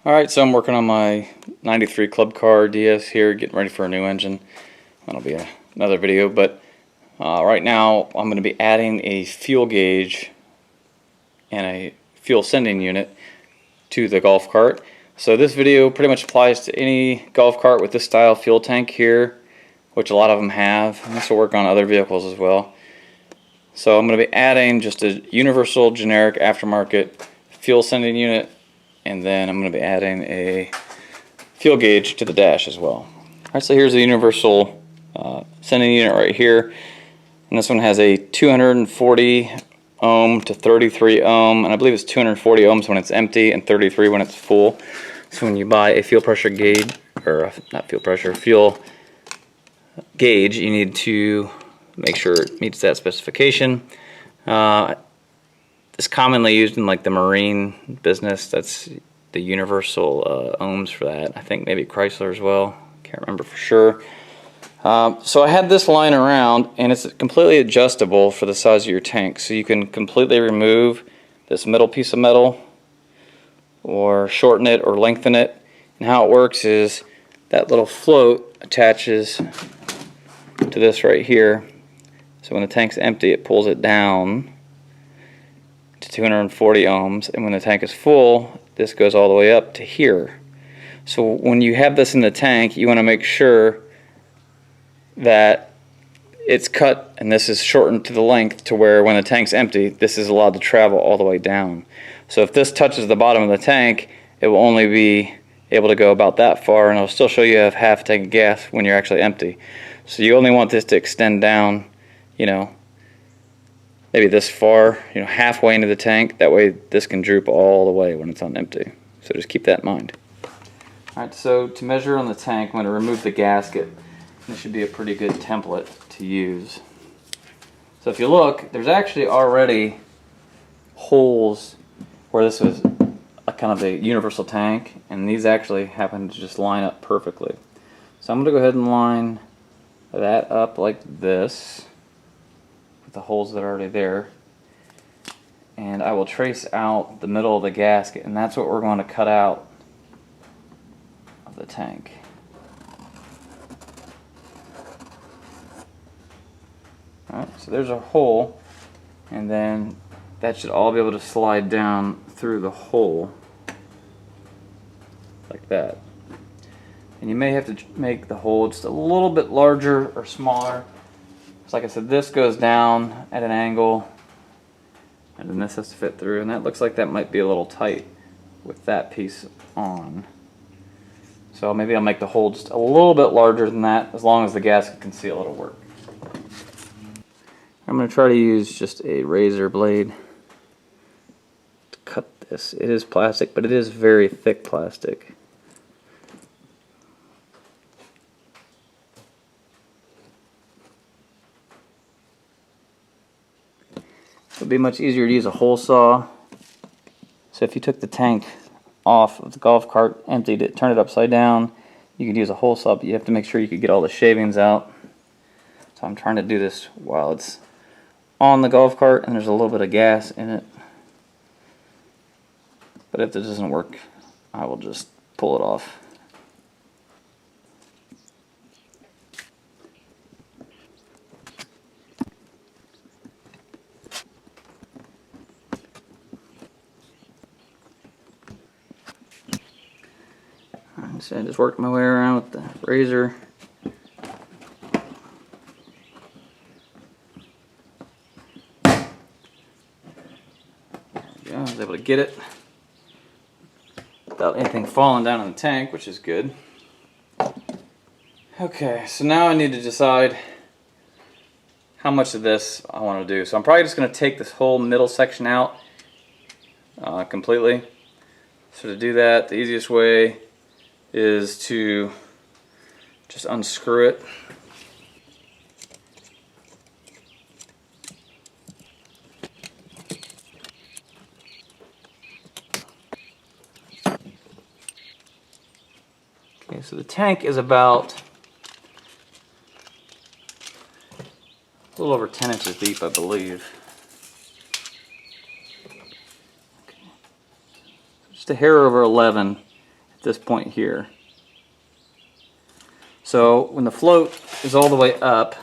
Alright, so I'm working on my 93 Club Car DS here, getting ready for a new engine. That'll be another video, but right now I'm going to be adding a fuel gauge and a fuel sending unit to the golf cart. So this video pretty much applies to any golf cart with this style fuel tank here, which a lot of them have, and this will work on other vehicles as well. So I'm going to be adding just a universal generic aftermarket fuel sending unit, and then I'm going to be adding a fuel gauge to the dash as well. Alright, so here's the universal sending unit right here, and this one has a 240 ohm to 33 ohm, and I believe it's 240 ohms when it's empty and 33 when it's full. So when you buy a fuel pressure gauge, or not fuel pressure, fuel gauge, you need to make sure it meets that specification. It's commonly used in like the marine business. That's the universal ohms for that. I think maybe Chrysler as well. Can't remember for sure. So I had this lying around, and it's completely adjustable for the size of your tank. So you can completely remove this middle piece of metal, or shorten it or lengthen it. And how it works is that little float attaches to this right here. So when the tank's empty, it pulls it down to 240 ohms, and when the tank is full, this goes all the way up to here. So when you have this in the tank, you want to make sure that it's cut and this is shortened to the length to where when the tank's empty, this is allowed to travel all the way down. So if this touches the bottom of the tank, it will only be able to go about that far, and it'll still show you have half a tank of gas when you're actually empty. So you only want this to extend down, you know, maybe this far, you know, halfway into the tank. That way this can droop all the way when it's on empty. So just keep that in mind. Alright, so to measure on the tank, I'm going to remove the gasket. This should be a pretty good template to use. So if you look, there's actually already holes where this was a kind of a universal tank, and these actually happen to just line up perfectly. So I'm going to go ahead and line that up like this, the holes that are already there, and I will trace out the middle of the gasket, and that's what we're going to cut out of the tank. Alright, so there's a hole, and then that should all be able to slide down through the hole like that. And you may have to make the hole just a little bit larger or smaller. So like I said, this goes down at an angle, and then this has to fit through, and that looks like that might be a little tight with that piece on. So maybe I'll make the hole just a little bit larger than that, as long as the gasket can seal, it'll work. I'm going to try to use just a razor blade to cut this. It is plastic, but it is very thick plastic. It would be much easier to use a hole saw. So if you took the tank off of the golf cart, emptied it, turned it upside down, you could use a hole saw, but you have to make sure you could get all the shavings out. So I'm trying to do this while it's on the golf cart and there's a little bit of gas in it. But if this doesn't work, I will just pull it off. So I just worked my way around with the razor. There we go. I was able to get it without anything falling down in the tank, which is good. Okay, so now I need to decide how much of this I want to do. So I'm probably just going to take this whole middle section out completely. So to do that, the easiest way is to just unscrew it. Okay, so the tank is about a little over 10 inches deep, I believe. Okay. Just a hair over 11. this point here. So when the float is all the way up,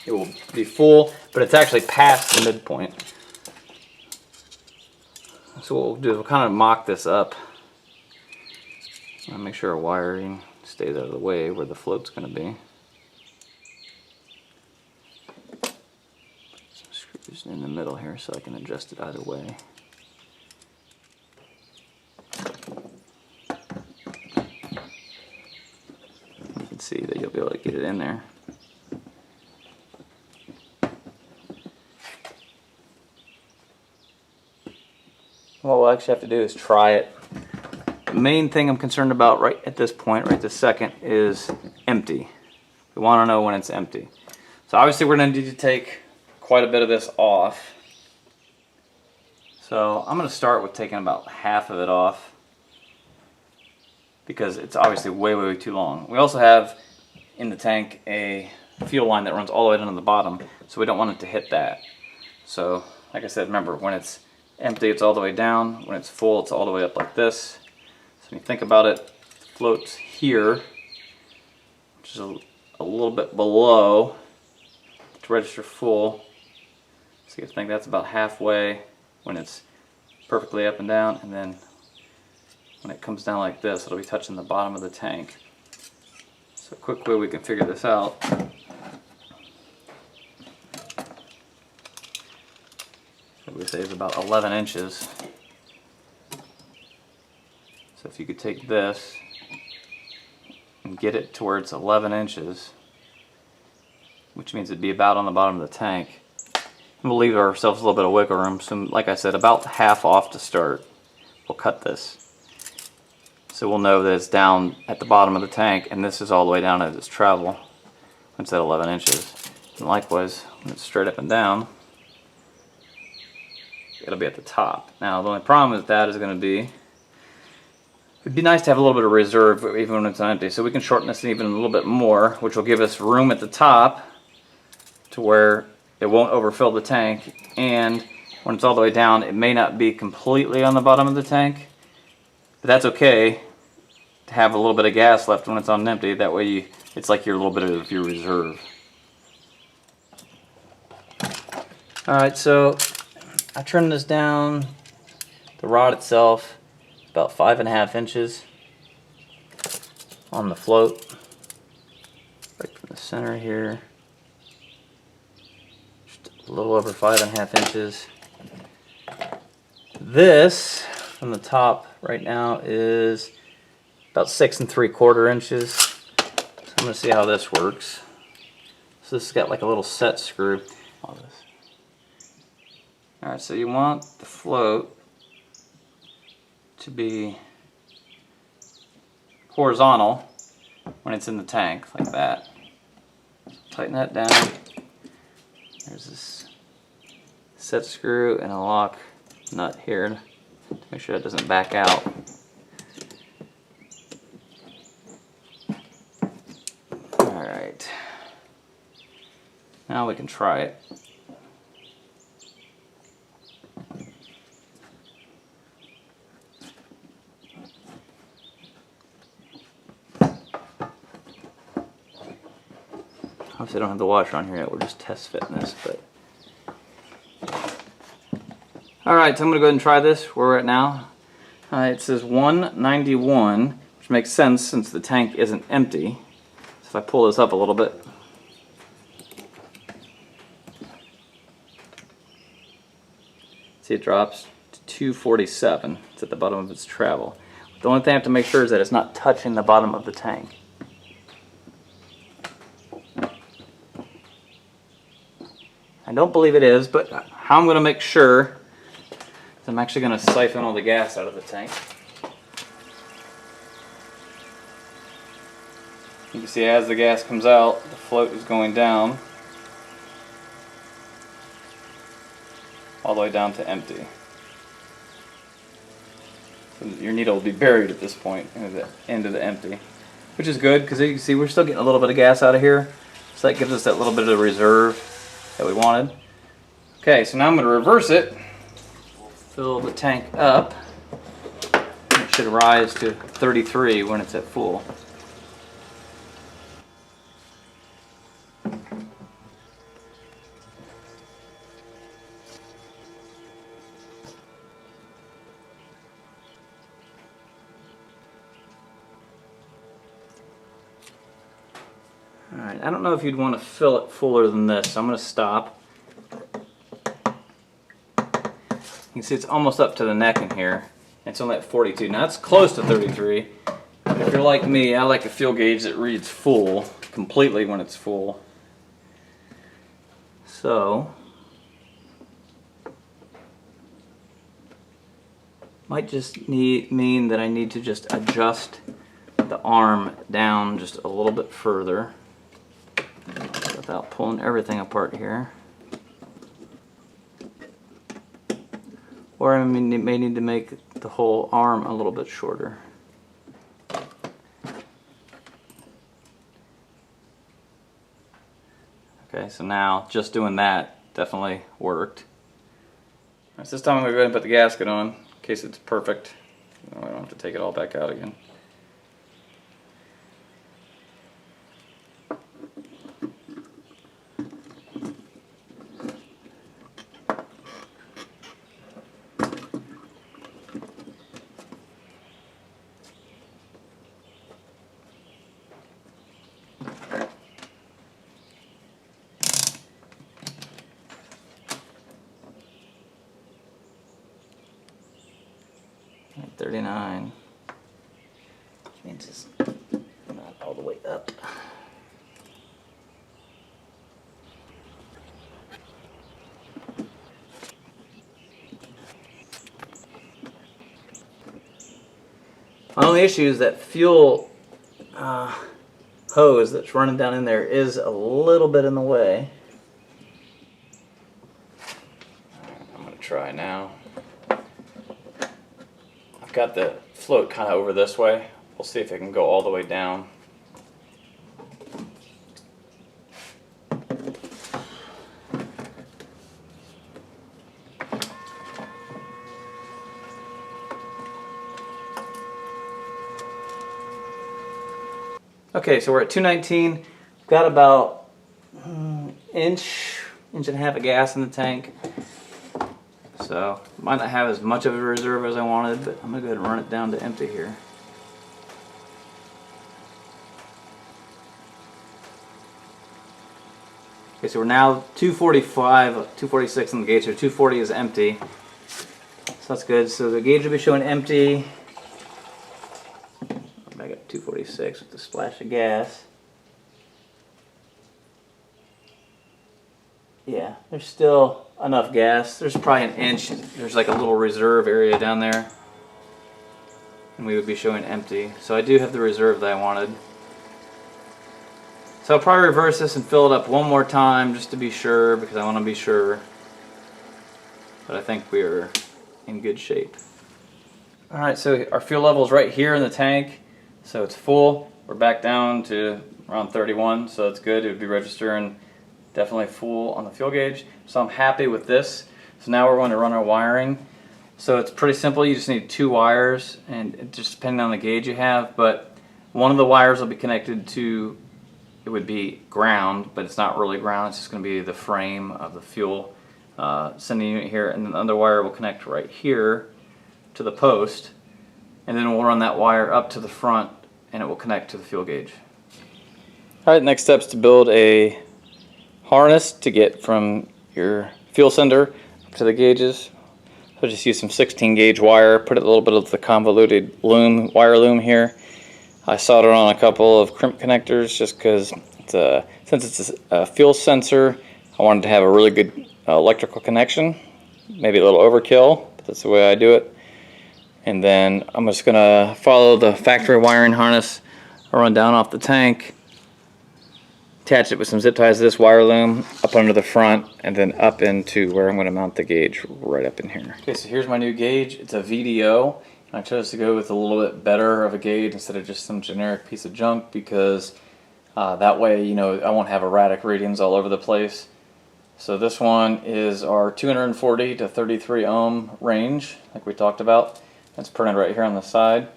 it will be full, but it's actually past the midpoint. So what we'll do is we'll kind of mock this up. I'll make sure our wiring stays out of the way where the float's going to be. Some screws in the middle here so I can adjust it either way. You can see that you'll be able to get it in there. What we'll actually have to do is try it. The main thing I'm concerned about right at this point, right this second, is empty. We want to know when it's empty. So obviously we're going to need to take quite a bit of this off. So I'm going to start with taking about half of it off because it's obviously way, way too long. We also have in the tank a fuel line that runs all the way down to the bottom, so we don't want it to hit that. So like I said, remember, when it's empty, it's all the way down. When it's full, it's all the way up like this. So when you think about it, it floats here, which is a little bit below to register full. So you think that's about halfway when it's perfectly up and down, and then when it comes down like this, it'll be touching the bottom of the tank. So a quick way we can figure this out. We say it's about 11 inches. So if you could take this and get it to where it's 11 inches, which means it'd be about on the bottom of the tank, and we'll leave ourselves a little bit of wiggle room. So like I said, about half off to start. We'll cut this. So we'll know that it's down at the bottom of the tank, and this is all the way down at its travel when it's at 11 inches. And likewise, when it's straight up and down, it'll be at the top. Now the only problem with that is going to be, it'd be nice to have a little bit of reserve even when it's empty, so we can shorten this even a little bit more, which will give us room at the top to where it won't overfill the tank, and when it's all the way down, it may not be completely on the bottom of the tank, but that's okay to have a little bit of gas left when it's on empty. That way it's like your little bit of your reserve. Alright, so I trimmed this down. The rod itself is about 5.5 inches on the float, right from the center here. Just a little over 5.5 inches. This from the top right now is about 6 3/4 inches. So I'm going to see how this works. So this has got like a little set screw. All this. Alright, so you want the float to be horizontal when it's in the tank, like that. Tighten that down. There's this set screw and a lock nut here to make sure it doesn't back out. Alright, now we can try it. Obviously I don't have the washer on here yet, we're just test fitting this, but alright, so I'm going to go ahead and try this where we're at now. It says 191, which makes sense since the tank isn't empty. So if I pull this up a little bit, see it drops to 247. It's at the bottom of its travel. The only thing I have to make sure is that it's not touching the bottom of the tank. I don't believe it is, but how I'm going to make sure is I'm actually going to siphon all the gas out of the tank. You can see as the gas comes out, the float is going down all the way down to empty. So your needle will be buried at this point into the end of the empty, which is good because you can see we're still getting a little bit of gas out of here, so that gives us that little bit of reserve that we wanted. Okay, so now I'm going to reverse it fill the tank up. It should rise to 33 when it's at full. Alright, I don't know if you'd want to fill it fuller than this, so I'm going to stop. You can see it's almost up to the neck in here. It's only at 42. Now it's close to 33. If you're like me, I like a fuel gauge that reads full, completely when it's full. So, might just mean that I need to just adjust the arm down just a little bit further without pulling everything apart here. Or I may need to make the whole arm a little bit shorter. Okay, so now just doing that definitely worked. Right, so this time I'm going to go ahead and put the gasket on in case it's perfect. I don't have to take it all back out again. At 39, which means it's not all the way up. My only issue is that fuel hose that's running down in there is a little bit in the way. I'm going to try now. I've got the float kind of over this way. We'll see if it can go all the way down. Okay, so we're at 219. We've got about inch and a half of gas in the tank. So, might not have as much of a reserve as I wanted, but I'm going to go ahead and run it down to empty here. Okay, so we're now 245, 246 on the gauge, so 240 is empty. So that's good. So the gauge will be showing empty. Back up to 246 with the splash of gas. Yeah, there's still enough gas. There's probably an inch. There's like a little reserve area down there. And we would be showing empty. So I do have the reserve that I wanted. So I'll probably reverse this and fill it up one more time just to be sure, because I want to be sure. But I think we are in good shape. Alright, so our fuel level is right here in the tank. So it's full. We're back down to around 31, so it's good. It would be registering definitely full on the fuel gauge. So I'm happy with this. So now we're going to run our wiring. So it's pretty simple. You just need 2 wires, and it just depending on the gauge you have, but one of the wires will be connected to, it would be ground, but it's not really ground. It's just going to be the frame of the fuel sending unit here, and then the other wire will connect right here to the post, and then we'll run that wire up to the front, and it will connect to the fuel gauge. Alright, next step is to build a harness to get from your fuel sender up to the gauges. So just use some 16 gauge wire, put a little bit of the convoluted loom, wire loom here. I soldered on a couple of crimp connectors just because since it's a fuel sensor, I wanted to have a really good electrical connection. Maybe a little overkill, but that's the way I do it. And then I'm just going to follow the factory wiring harness. I'll run down off the tank, attach it with some zip ties to this wire loom up under the front, and then up into where I'm going to mount the gauge right up in here. Okay, so here's my new gauge. It's a VDO. I chose to go with a little bit better of a gauge instead of just some generic piece of junk, because that way, you know, I won't have erratic readings all over the place. So this one is our 240 to 33 ohm range, like we talked about. That's printed right here on the side.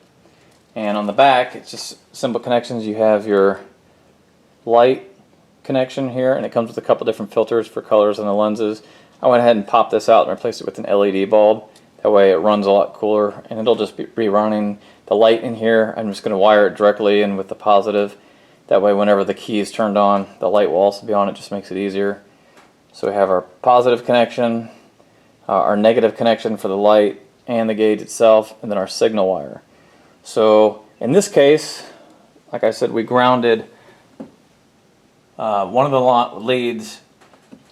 And on the back, it's just simple connections. You have your light connection here, and it comes with a couple different filters for colors and the lenses. I went ahead and popped this out and replaced it with an LED bulb. That way it runs a lot cooler, and it'll just be running the light in here. I'm just going to wire it directly in with the positive. That way whenever the key is turned on, the light will also be on. It just makes it easier. So we have our positive connection, our negative connection for the light and the gauge itself, and then our signal wire. So in this case, like I said, we grounded one of the leads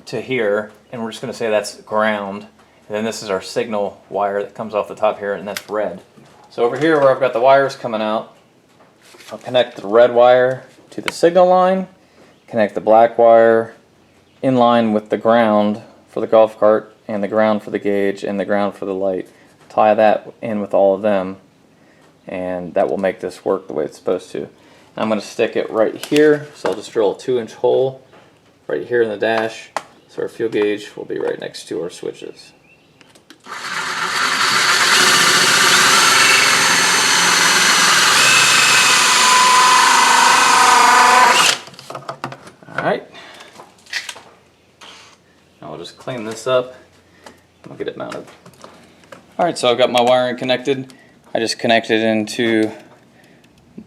to here, and we're just going to say that's ground. And then this is our signal wire that comes off the top here, and that's red. So over here where I've got the wires coming out, I'll connect the red wire to the signal line, connect the black wire in line with the ground for the golf cart, and the ground for the gauge, and the ground for the light. Tie that in with all of them, and that will make this work the way it's supposed to. And I'm going to stick it right here, so I'll just drill a 2-inch hole right here in the dash, so our fuel gauge will be right next to our switches. Alright, now I'll just clean this up and I'll get it mounted. Alright, so I've got my wiring connected. I just connected into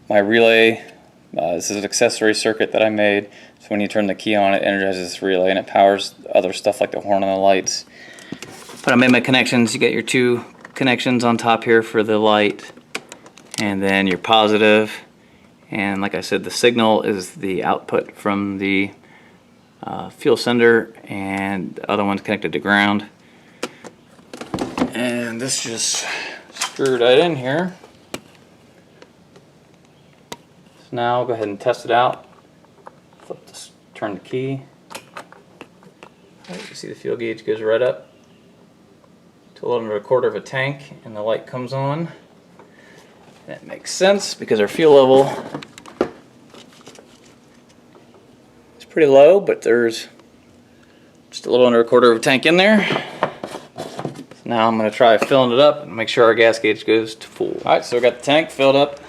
my relay. This is an accessory circuit that I made. So when you turn the key on, it energizes this relay and it powers other stuff like the horn and the lights. But I made my connections. You get your 2 connections on top here for the light, and then your positive. And like I said, the signal is the output from the fuel sender, and the other one's connected to ground. And this just screwed right in here. So now I'll go ahead and test it out. Flip this, turn the key. You see the fuel gauge goes right up to a little under a quarter of a tank, and the light comes on. That makes sense because our fuel level is pretty low, but there's just a little under a quarter of a tank in there. So now I'm going to try filling it up and make sure our gas gauge goes to full. Alright, so I got the tank filled up.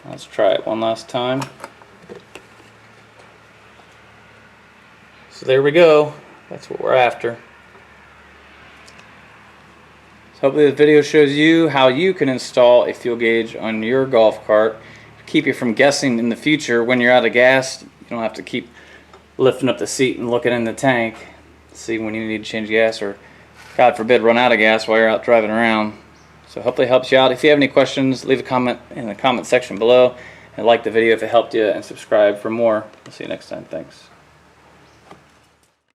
Let's try it one last time. So there we go. That's what we're after. So hopefully this video shows you how you can install a fuel gauge on your golf cart. Keep you from guessing in the future when you're out of gas. You don't have to keep lifting up the seat and looking in the tank to see when you need to change gas, or God forbid run out of gas while you're out driving around. So hopefully it helps you out. If you have any questions, leave a comment in the comment section below, and like the video if it helped you, and subscribe for more. We'll see you next time. Thanks.